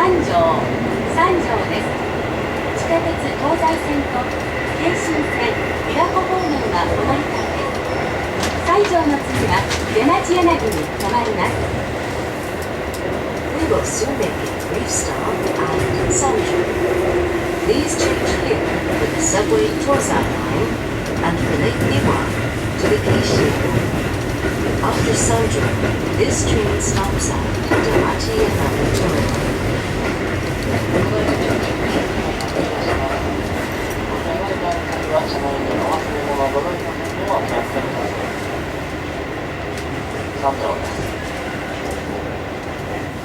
三条です。地下鉄東西線と京浜線琵琶湖方面がお乗り換えです。西条の次は出町柳に停まります。We will soon make a brief stop at Sanju. Please change here with the subway Torsai line and the Lake Biwa to the Keishin. After Sanju, this train stops at Damachi Yanagi Terminal.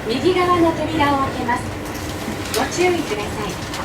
右側の扉を開けます。ご注意ください。